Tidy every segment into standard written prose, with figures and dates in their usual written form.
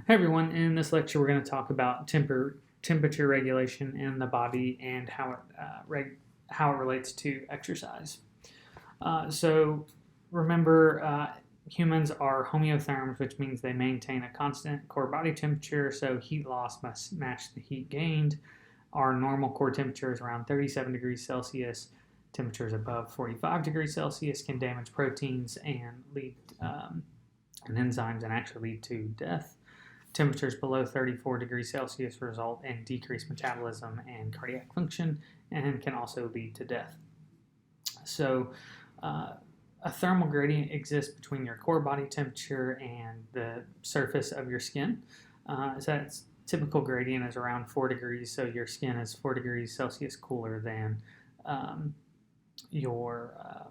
Hey everyone, in this lecture we're going to talk about temperature regulation in the body and how it relates to exercise. So remember, humans are homeotherms, which means they maintain a constant core body temperature, so heat loss must match the heat gained. Our normal core temperature is around 37 degrees Celsius. Temperatures above 45 degrees Celsius can damage proteins and lead and enzymes and actually lead to death. Temperatures below 34 degrees Celsius result in decreased metabolism and cardiac function and can also lead to death. So, a thermal gradient exists between your core body temperature and the surface of your skin. So that typical gradient is around 4 degrees, so your skin is 4 degrees Celsius cooler than um, your, uh,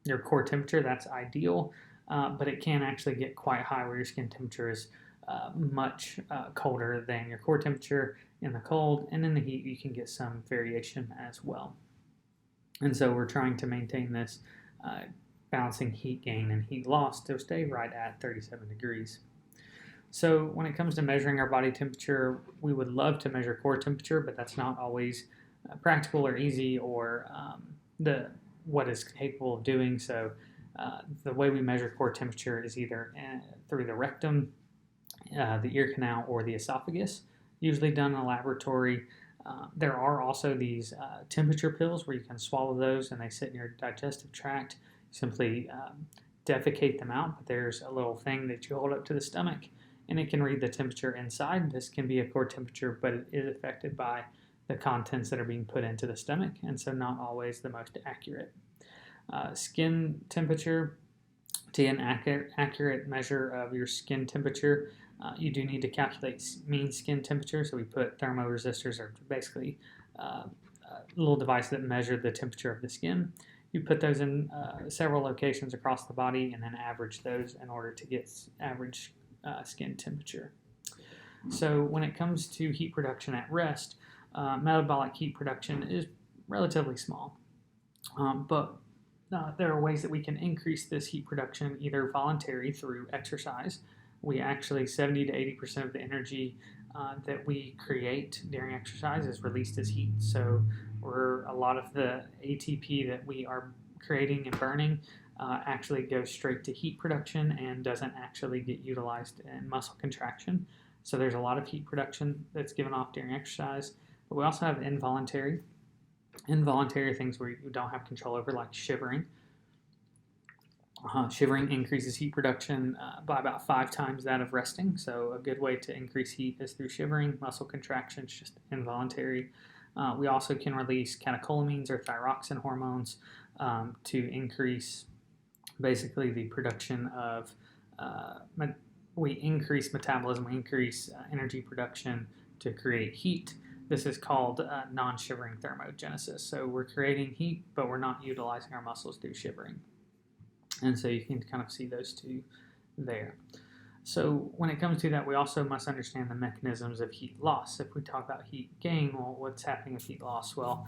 your core temperature. That's ideal, but it can actually get quite high where your skin temperature is much colder than your core temperature in the cold, and in the heat you can get some variation as well. And so we're trying to maintain this balancing heat gain and heat loss to stay right at 37 degrees. So when it comes to measuring our body temperature, we would love to measure core temperature, but that's not always practical or easy or the what is capable of doing. So the way we measure core temperature is either through the rectum, the ear canal, or the esophagus, usually done in a laboratory. There are also these temperature pills where you can swallow those and they sit in your digestive tract. Simply defecate them out, but there's a little thing that you hold up to the stomach and it can read the temperature inside. This can be a core temperature, but it is affected by the contents that are being put into the stomach, and so not always the most accurate. Skin temperature, to get an accurate measure of your skin temperature, you do need to calculate mean skin temperature. So we put thermoresistors, or basically little devices that measure the temperature of the skin. You put those in several locations across the body and then average those in order to get average skin temperature. So when it comes to heat production at rest, metabolic heat production is relatively small, but there are ways that we can increase this heat production either voluntary through exercise. We actually 70 to 80% of the energy that we create during exercise is released as heat. So a lot of the ATP that we are creating and burning actually goes straight to heat production and doesn't actually get utilized in muscle contraction. So there's a lot of heat production that's given off during exercise. But we also have involuntary things where you don't have control over, like shivering. Shivering increases heat production by about 5 times that of resting. So a good way to increase heat is through shivering. Muscle contraction is just involuntary. We also can release catecholamines or thyroxine hormones to increase basically the production of we increase metabolism, we increase energy production to create heat. This is called non-shivering thermogenesis. So we're creating heat, but we're not utilizing our muscles through shivering. And so you can kind of see those two there. So when it comes to that, we also must understand the mechanisms of heat loss. If we talk about heat gain, well, what's happening with heat loss? Well,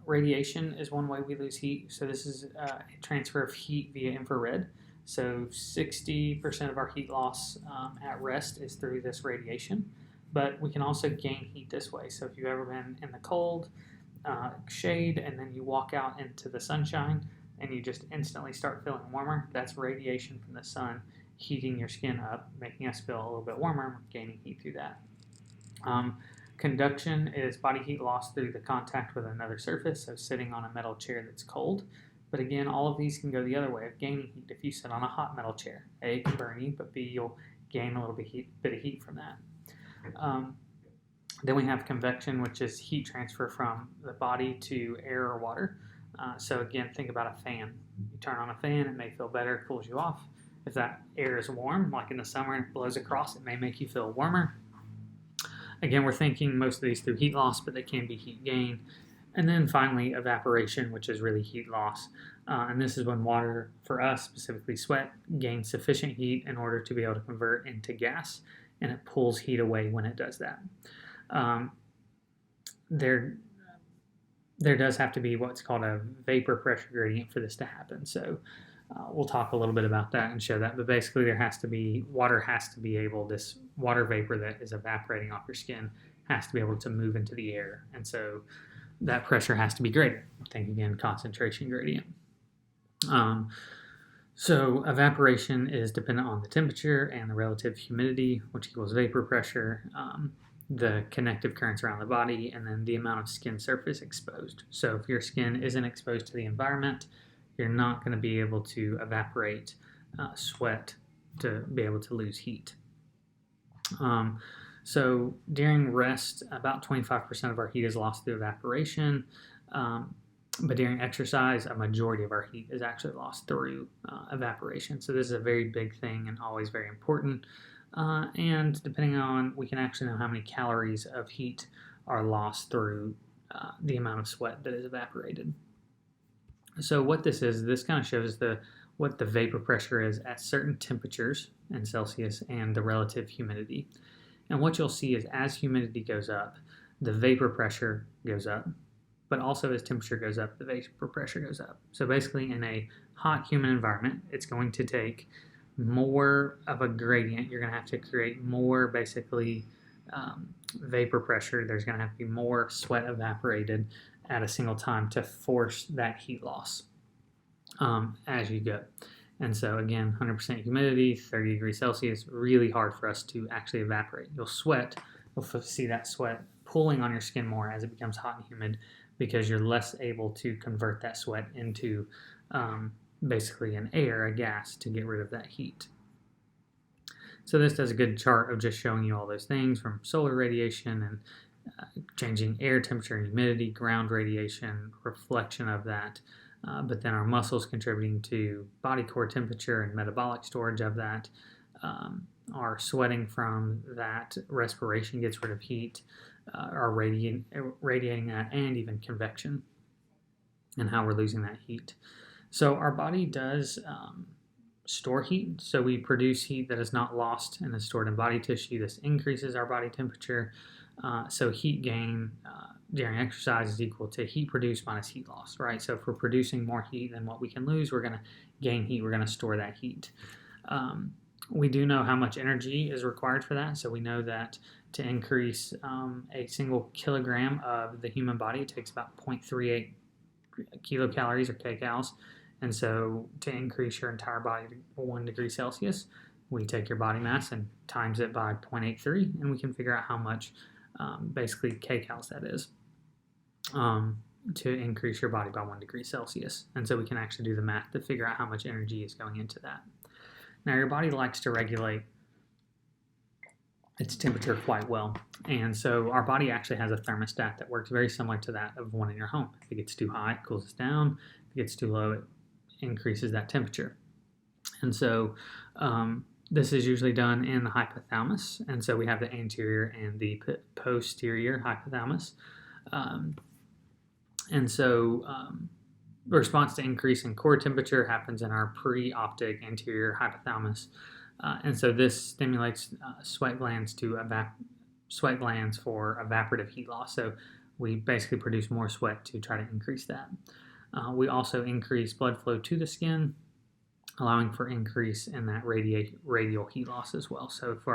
radiation is one way we lose heat. So this is a transfer of heat via infrared. So 60% of our heat loss at rest is through this radiation. But we can also gain heat this way. So if you've ever been in the cold, shade, and then you walk out into the sunshine and you just instantly start feeling warmer, that's radiation from the sun heating your skin up, making us feel a little bit warmer, gaining heat through that. Conduction is body heat lost through the contact with another surface, so sitting on a metal chair that's cold. But again, all of these can go the other way of gaining heat. If you sit on a hot metal chair, A, it can burn you, but B, you'll gain a little bit of heat from that. Then we have convection, which is heat transfer from the body to air or water. So again, think about a fan. You turn on a fan, it may feel better, it cools you off. If that air is warm, like in the summer, and it blows across, it may make you feel warmer. Again, we're thinking most of these through heat loss, but they can be heat gain. And then finally, evaporation, which is really heat loss. And this is when water, for us, specifically sweat, gains sufficient heat in order to be able to convert into gas, and it pulls heat away when it does that. There does have to be what's called a vapor pressure gradient for this to happen. So We'll talk a little bit about that and show that, but basically water has to be able, this water vapor that is evaporating off your skin has to be able to move into the air, and so that pressure has to be greater. Think again, concentration gradient. So evaporation is dependent on the temperature and the relative humidity, which equals vapor pressure, the connective currents around the body, and then the amount of skin surface exposed. So if your skin isn't exposed to the environment, you're not going to be able to evaporate sweat to be able to lose heat. So during rest, about 25% of our heat is lost through evaporation. But during exercise, a majority of our heat is actually lost through evaporation. So this is a very big thing and always very important. And depending on, we can actually know how many calories of heat are lost through the amount of sweat that is evaporated. So what this kind of shows what the vapor pressure is at certain temperatures in Celsius and the relative humidity. And what you'll see is as humidity goes up, the vapor pressure goes up, but also as temperature goes up, the vapor pressure goes up. So basically in a hot, humid environment, it's going to take more of a gradient. You're going to have to create more, basically, vapor pressure. There's going to have to be more sweat evaporated at a single time to force that heat loss as you go. And so again, 100% humidity, 30 degrees Celsius, really hard for us to actually evaporate. You'll sweat, you'll see that sweat pulling on your skin more as it becomes hot and humid because you're less able to convert that sweat into basically an air, a gas, to get rid of that heat. So this does a good chart of just showing you all those things from solar radiation and changing air temperature and humidity, ground radiation, reflection of that, but then our muscles contributing to body core temperature and metabolic storage of that. Our sweating from that, respiration gets rid of heat, our radiating that, and even convection and how we're losing that heat. So our body does store heat. So we produce heat that is not lost and is stored in body tissue. This increases our body temperature. So heat gain during exercise is equal to heat produced minus heat lost, right? So if we're producing more heat than what we can lose, we're going to gain heat. We're going to store that heat. We do know how much energy is required for that. So we know that to increase a single kilogram of the human body, it takes about 0.38 kilocalories or kcals. And so to increase your entire body to 1 degree Celsius, we take your body mass and times it by 0.83, and we can figure out how much basically kcals that is to increase your body by 1 degree Celsius. And so we can actually do the math to figure out how much energy is going into that. Now your body likes to regulate its temperature quite well. And so our body actually has a thermostat that works very similar to that of one in your home. If it gets too high, it cools us down. If it gets too low, it increases that temperature. And so this is usually done in the hypothalamus. And so we have the anterior and the posterior hypothalamus. And so the response to increase in core temperature happens in our preoptic anterior hypothalamus. And so this stimulates sweat glands for evaporative heat loss. So we basically produce more sweat to try to increase that. We also increase blood flow to the skin, allowing for increase in that radial heat loss as well. So if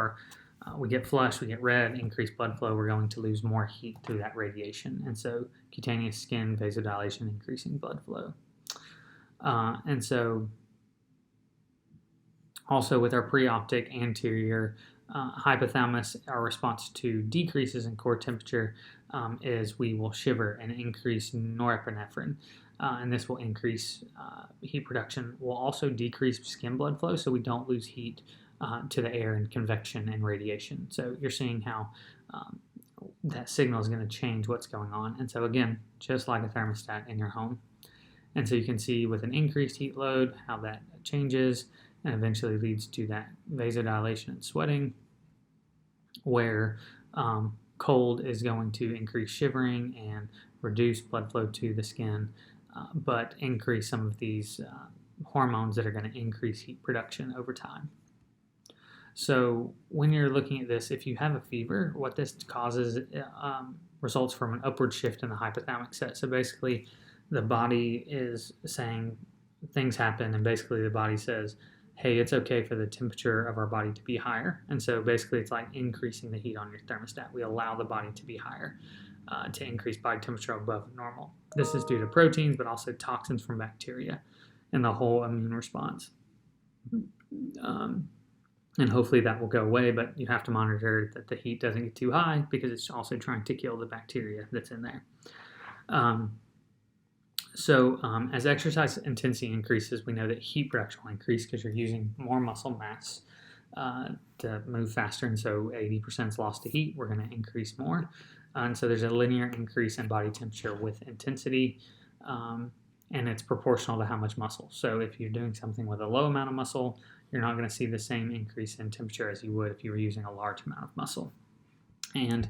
we get flushed, we get red, increased blood flow, we're going to lose more heat through that radiation. And so cutaneous skin vasodilation, increasing blood flow. And so also with our preoptic anterior hypothalamus, our response to decreases in core temperature is we will shiver and increase norepinephrine. And this will increase heat production. Will also decrease skin blood flow so we don't lose heat to the air and convection and radiation. So you're seeing how that signal is going to change what's going on. And so again, just like a thermostat in your home. And so you can see with an increased heat load how that changes and eventually leads to that vasodilation and sweating, where cold is going to increase shivering and reduce blood flow to the skin, but increase some of these hormones that are going to increase heat production over time. So when you're looking at this, if you have a fever, what this causes results from an upward shift in the hypothalamic set. So basically the body is saying things happen, and basically the body says, hey, it's okay for the temperature of our body to be higher. And so basically it's like increasing the heat on your thermostat. We allow the body to be higher to increase body temperature above normal. This is due to proteins, but also toxins from bacteria and the whole immune response. And hopefully that will go away, but you have to monitor that the heat doesn't get too high because it's also trying to kill the bacteria that's in there. As exercise intensity increases, we know that heat production will increase because you're using more muscle mass to move faster, and so 80% is lost to heat. We're going to increase more. And so there's a linear increase in body temperature with intensity, and it's proportional to how much muscle. So if you're doing something with a low amount of muscle, you're not going to see the same increase in temperature as you would if you were using a large amount of muscle. And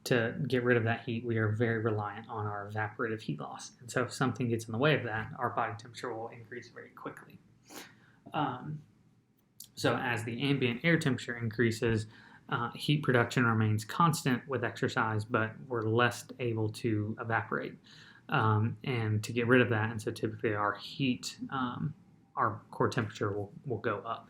to get rid of that heat, we are very reliant on our evaporative heat loss. And so if something gets in the way of that, our body temperature will increase very quickly. So as the ambient air temperature increases, heat production remains constant with exercise, but we're less able to evaporate. And to get rid of that, and so typically our heat, our core temperature will go up.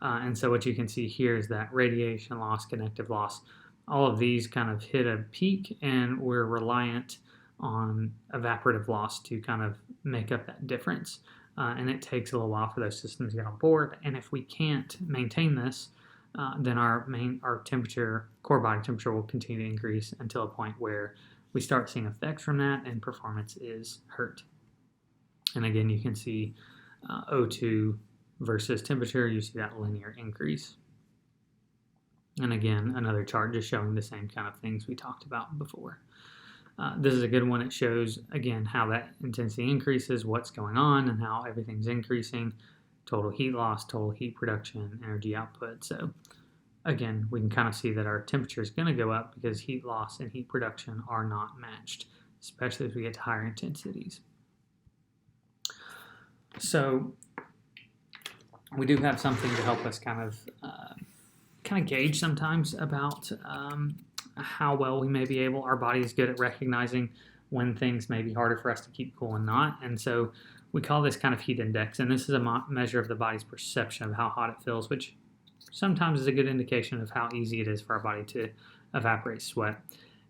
And so what you can see here is that radiation loss, connective loss, all of these kind of hit a peak, and we're reliant on evaporative loss to kind of make up that difference. And it takes a little while for those systems to get on board. And if we can't maintain this, then our temperature, core body temperature, will continue to increase until a point where we start seeing effects from that and performance is hurt. And again, you can see O2 versus temperature, you see that linear increase. And again, another chart just showing the same kind of things we talked about before. This is a good one. It shows, again, how that intensity increases, what's going on, and how everything's increasing. Total heat loss, total heat production, energy output. So again, we can kind of see that our temperature is going to go up because heat loss and heat production are not matched, especially as we get to higher intensities. So we do have something to help us kind of gauge sometimes about how well we may be able. Our body is good at recognizing when things may be harder for us to keep cool and not. And so we call this kind of heat index. And this is a measure of the body's perception of how hot it feels, which sometimes is a good indication of how easy it is for our body to evaporate sweat.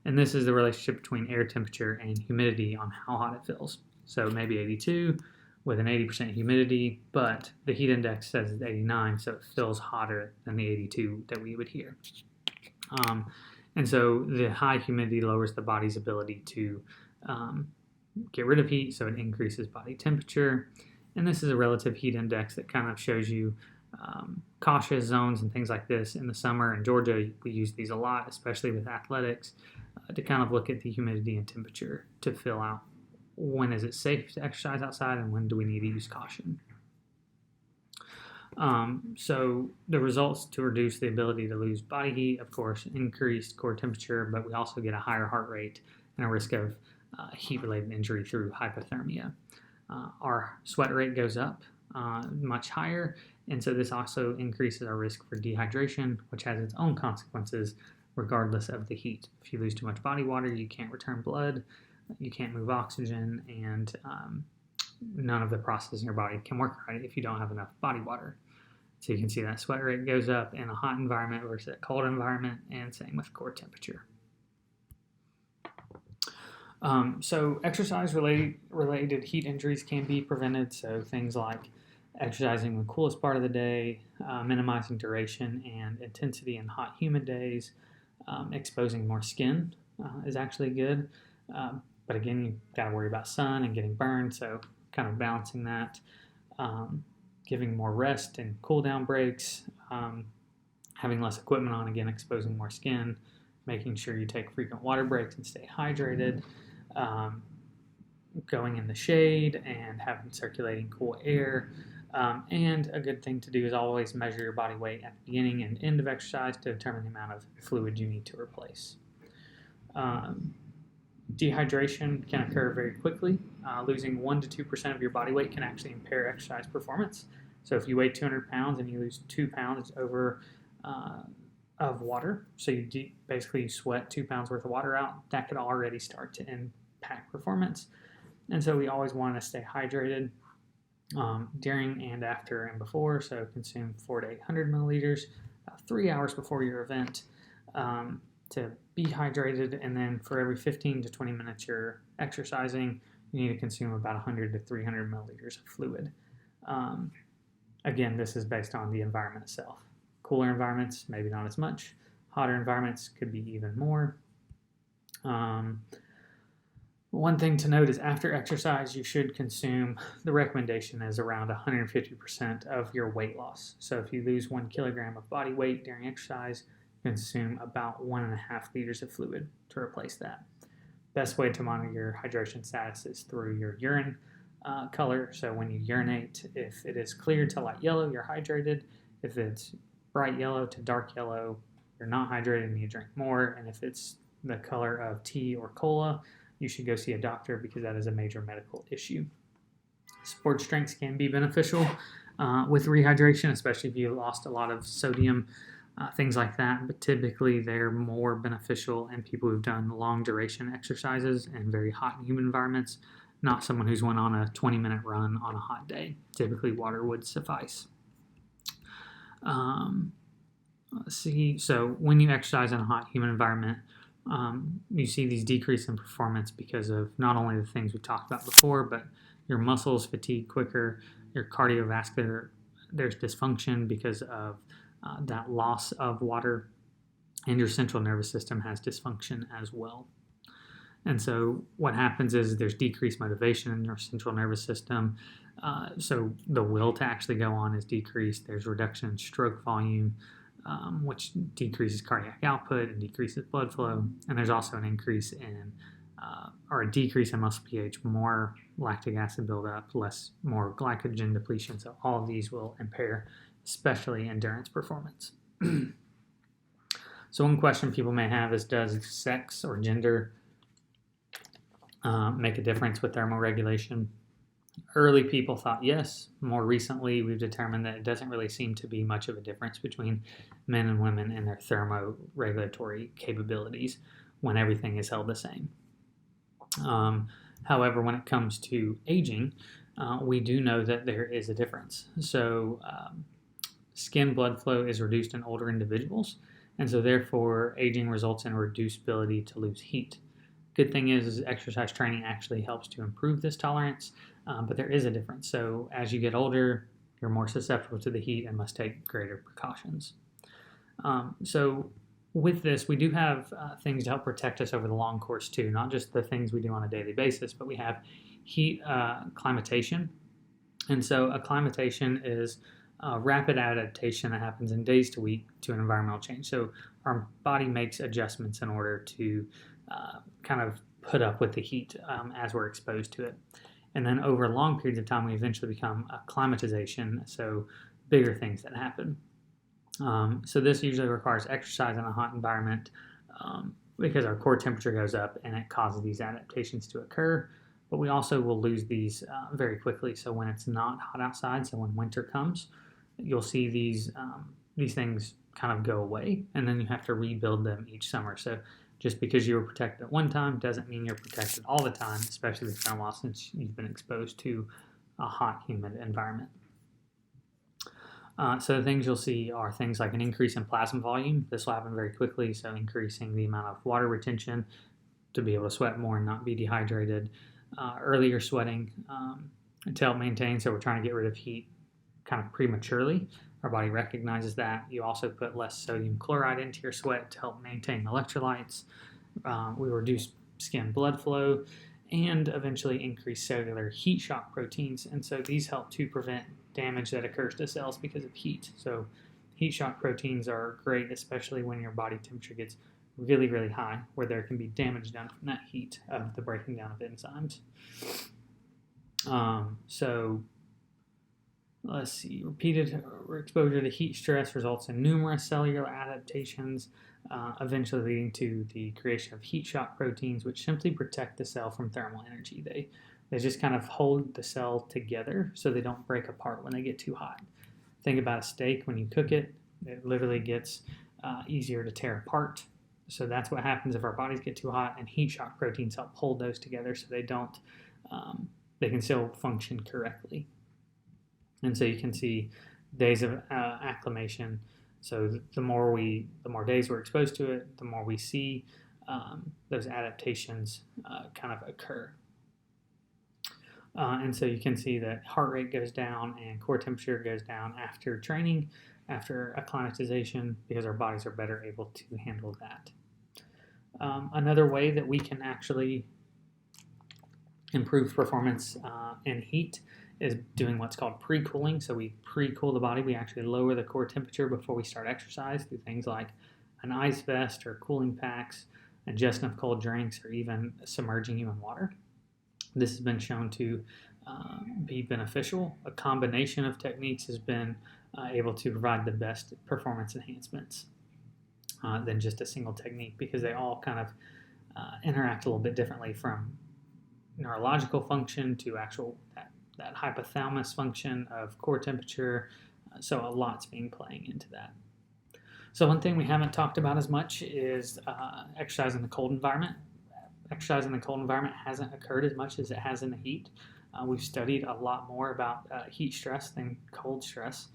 And this is the relationship between air temperature and humidity on how hot it feels. So maybe 82 with an 80% humidity, but the heat index says it's 89, so it feels hotter than the 82 that we would hear. And so the high humidity lowers the body's ability to get rid of heat, so it increases body temperature. And this is a relative heat index that kind of shows you cautious zones and things like this. In the summer in Georgia, we use these a lot, especially with athletics, to kind of look at the humidity and temperature to fill out when is it safe to exercise outside and when do we need to use caution. So the results to reduce the ability to lose body heat, of course, increased core temperature, but we also get a higher heart rate and a risk of heat-related injury through hypothermia. Our sweat rate goes up much higher, and so this also increases our risk for dehydration, which has its own consequences regardless of the heat. If you lose too much body water, you can't return blood, you can't move oxygen, and none of the processes in your body can work right if you don't have enough body water. So you can see that sweat rate goes up in a hot environment versus a cold environment, and same with core temperature. So exercise-related heat injuries can be prevented. So things like exercising the coolest part of the day, minimizing duration and intensity in hot, humid days, exposing more skin is actually good. But again, you got to worry about sun and getting burned, so kind of balancing that. Giving more rest and cool down breaks, having less equipment on, again, exposing more skin, making sure you take frequent water breaks and stay hydrated, going in the shade and having circulating cool air. And a good thing to do is always measure your body weight at the beginning and end of exercise to determine the amount of fluid you need to replace. Dehydration can occur very quickly. Losing 1 to 2% of your body weight can actually impair exercise performance. So if you weigh 200 pounds and you lose 2 pounds over of water, so you basically sweat 2 pounds worth of water out, that could already start to impact performance. And so we always want to stay hydrated. during and after and before. So consume 400 to 800 milliliters 3 hours before your event to be hydrated. And then for every 15 to 20 minutes you're exercising, you need to consume about 100 to 300 milliliters of fluid. Again, this is based on the environment itself. Cooler environments, maybe not as much. Hotter environments could be even more. One thing to note is after exercise, you should consume, the recommendation is around 150% of your weight loss. So if you lose 1 kilogram of body weight during exercise, consume about 1.5 liters of fluid to replace that. Best way to monitor your hydration status is through your urine color. So when you urinate, if it is clear to light yellow, you're hydrated. If it's bright yellow to dark yellow, you're not hydrated and you drink more. And if it's the color of tea or cola, you should go see a doctor because that is a major medical issue. Sports drinks can be beneficial with rehydration, especially if you lost a lot of sodium, things like that. But typically they're more beneficial in people who've done long duration exercises in very hot and humid environments, not someone who's went on a 20-minute run on a hot day. Typically water would suffice. Let's see. So when you exercise in a hot, humid environment, you see these decrease in performance because of not only the things we talked about before, but your muscles fatigue quicker, your cardiovascular, there's dysfunction because of that loss of water, and your central nervous system has dysfunction as well. And so what happens is there's decreased motivation in your central nervous system. So the will to actually go on is decreased. There's reduction in stroke volume, which decreases cardiac output and decreases blood flow. And there's also an increase in, or a decrease in muscle pH, more lactic acid buildup, more glycogen depletion. So all of these will impair, especially endurance performance. So one question people may have is, does sex or gender make a difference with thermoregulation? Early people thought yes. More recently, we've determined that it doesn't really seem to be much of a difference between men and women in their thermoregulatory capabilities when everything is held the same. However, when it comes to aging, we do know that there is a difference. So skin blood flow is reduced in older individuals, and so therefore aging results in a reduced ability to lose heat. Good thing is exercise training actually helps to improve this tolerance, but there is a difference. So as you get older, you're more susceptible to the heat and must take greater precautions. So with this, we do have things to help protect us over the long course too, not just the things we do on a daily basis, but we have heat acclimatation. And so acclimatation is a rapid adaptation that happens in days to week to an environmental change. So our body makes adjustments in order to kind of put up with the heat as we're exposed to it. And then over long periods of time, we eventually become acclimatization, so bigger things that happen. So this usually requires exercise in a hot environment because our core temperature goes up and it causes these adaptations to occur. But we also will lose these very quickly. So when it's not hot outside, so when winter comes, you'll see these things kind of go away, and then you have to rebuild them each summer. So just because you were protected at one time doesn't mean you're protected all the time, especially if it's been a while since you've been exposed to a hot, humid environment. So the things you'll see are things like an increase in plasma volume. This will happen very quickly, so increasing the amount of water retention to be able to sweat more and not be dehydrated. Earlier sweating to help maintain, so we're trying to get rid of heat kind of prematurely. Our body recognizes that. You also put less sodium chloride into your sweat to help maintain electrolytes. We reduce skin blood flow and eventually increase cellular heat shock proteins. And so these help to prevent damage that occurs to cells because of heat. So heat shock proteins are great, especially when your body temperature gets really, really high, where there can be damage done from that heat of the breaking down of enzymes. So let's see, repeated exposure to heat stress results in numerous cellular adaptations, eventually leading to the creation of heat shock proteins, which simply protect the cell from thermal energy. They just kind of hold the cell together so they don't break apart when they get too hot. Think about a steak. When you cook it, it literally gets easier to tear apart. So that's what happens if our bodies get too hot, and heat shock proteins help hold those together so they don't, they can still function correctly. And so you can see days of acclimation. So the more days we're exposed to it, the more we see those adaptations kind of occur. And so you can see that heart rate goes down and core temperature goes down after training, after acclimatization, because our bodies are better able to handle that. Another way that we can actually improve performance in heat is doing what's called pre-cooling. So we pre-cool the body. We actually lower the core temperature before we start exercise through things like an ice vest or cooling packs, ingestion of cold drinks, or even submerging you in water. This has been shown to be beneficial. A combination of techniques has been able to provide the best performance enhancements than just a single technique, because they all kind of interact a little bit differently, from neurological function to actual that hypothalamus function of core temperature. So a lot's being playing into that. So one thing we haven't talked about as much is exercise in the cold environment. Exercise in the cold environment hasn't occurred as much as it has in the heat. We've studied a lot more about heat stress than cold stress.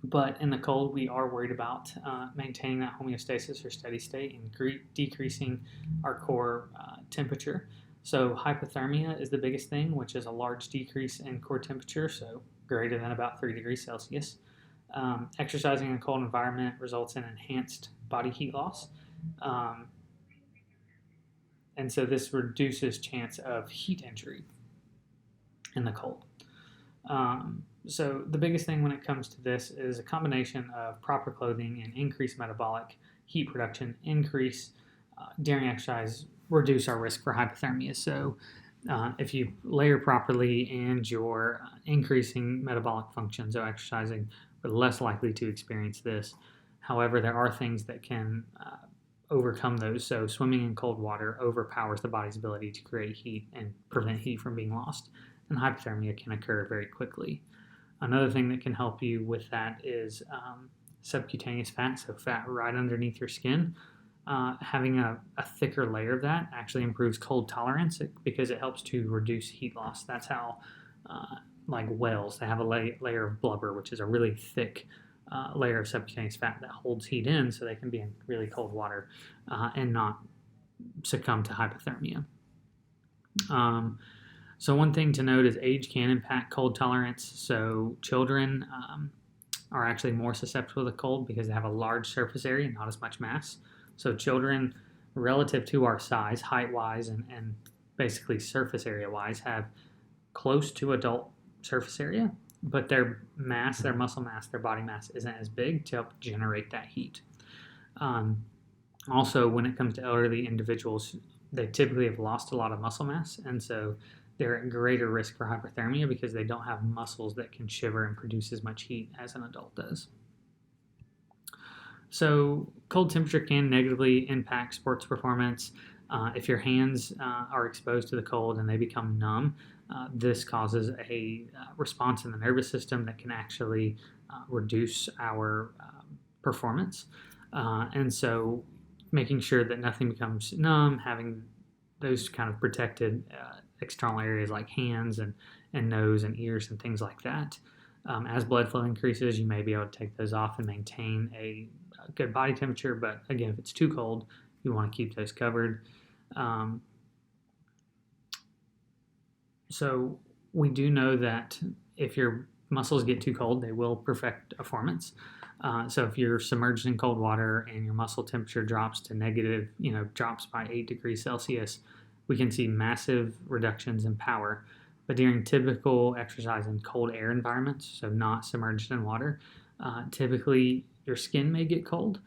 But in the cold, we are worried about maintaining that homeostasis or steady state and decreasing our core temperature. So hypothermia is the biggest thing, which is a large decrease in core temperature, so greater than about 3 degrees Celsius. Exercising in a cold environment results in enhanced body heat loss. And so this reduces chance of heat injury in the cold. So the biggest thing when it comes to this is a combination of proper clothing and increased metabolic heat production, increase during exercise, reduce our risk for hypothermia. So if you layer properly and you're increasing metabolic function, so exercising, we're less likely to experience this. However, there are things that can overcome those. So swimming in cold water overpowers the body's ability to create heat and prevent heat from being lost, and hypothermia can occur very quickly. Another thing that can help you with that is subcutaneous fat, so fat right underneath your skin. Having a thicker layer of that actually improves cold tolerance because it helps to reduce heat loss. That's how, like whales, they have a layer of blubber, which is a really thick layer of subcutaneous fat that holds heat in, so they can be in really cold water and not succumb to hypothermia. So one thing to note is age can impact cold tolerance. So children are actually more susceptible to cold because they have a large surface area and not as much mass. So children, relative to our size, height-wise and basically surface area-wise, have close to adult surface area, but their mass, their muscle mass, their body mass isn't as big to help generate that heat. Also, when it comes to elderly individuals, they typically have lost a lot of muscle mass, and so they're at greater risk for hypothermia because they don't have muscles that can shiver and produce as much heat as an adult does. So cold temperature can negatively impact sports performance. If your hands are exposed to the cold and they become numb, this causes a response in the nervous system that can actually reduce our performance. And so making sure that nothing becomes numb, having those kind of protected external areas like hands and nose and ears and things like that. As blood flow increases, you may be able to take those off and maintain a good body temperature, but again, if it's too cold, you want to keep those covered. So we do know that if your muscles get too cold, they will perfect a performance. So if you're submerged in cold water and your muscle temperature drops to negative, drops by 8 degrees Celsius, we can see massive reductions in power. But during typical exercise in cold air environments, so not submerged in water, typically your skin may get cold,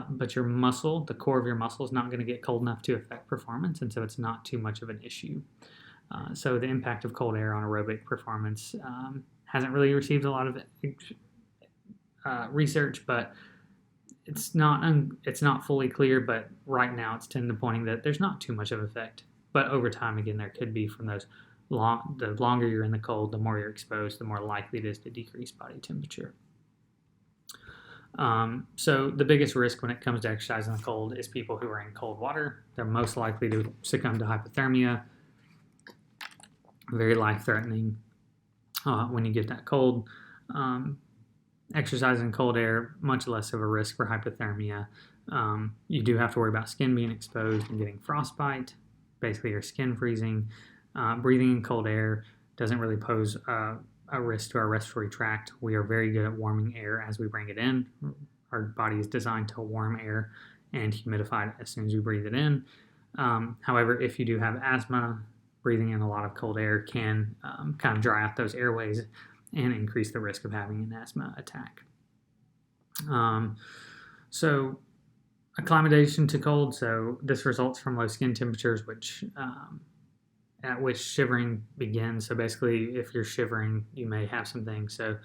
but your muscle, the core of your muscle, is not going to get cold enough to affect performance, and so it's not too much of an issue. So the impact of cold air on aerobic performance hasn't really received a lot of research, but it's not fully clear. But right now, it's tending to pointing that there's not too much of effect. But over time, again, there could be from those. The longer you're in the cold, the more you're exposed, the more likely it is to decrease body temperature. So the biggest risk when it comes to exercise in the cold is people who are in cold water. They're most likely to succumb to hypothermia, very life-threatening. when you get that cold. Exercising in cold air, much less of a risk for hypothermia. You do have to worry about skin being exposed and getting frostbite, basically your skin freezing. Breathing in cold air doesn't really pose a risk to our respiratory tract. We are very good at warming air as we bring it in. Our body is designed to warm air and humidify it as soon as we breathe it in. However, if you do have asthma, breathing in a lot of cold air can kind of dry out those airways and increase the risk of having an asthma attack. So acclimatization to cold. So this results from low skin temperatures, at which shivering begins. So basically, if you're shivering, you may have some things. So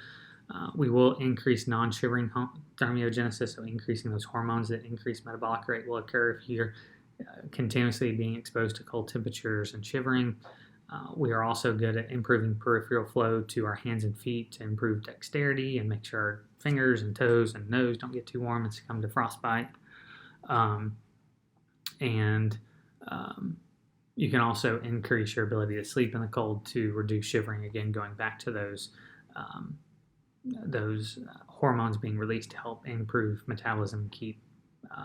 we will increase non-shivering thermogenesis, so increasing those hormones that increase metabolic rate will occur if you're continuously being exposed to cold temperatures and shivering. We are also good at improving peripheral flow to our hands and feet to improve dexterity and make sure our fingers and toes and nose don't get too warm and succumb to frostbite. You can also increase your ability to sleep in the cold to reduce shivering, again, going back to those hormones being released to help improve metabolism and keep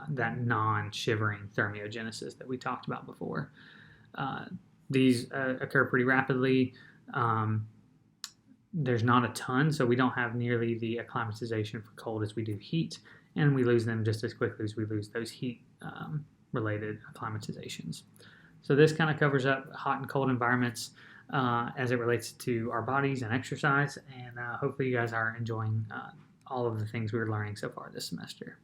that non-shivering thermogenesis that we talked about before. These occur pretty rapidly. There's not a ton, so we don't have nearly the acclimatization for cold as we do heat, and we lose them just as quickly as we lose those heat-related acclimatizations. So this kind of covers up hot and cold environments as it relates to our bodies and exercise, and hopefully you guys are enjoying all of the things we're learning so far this semester.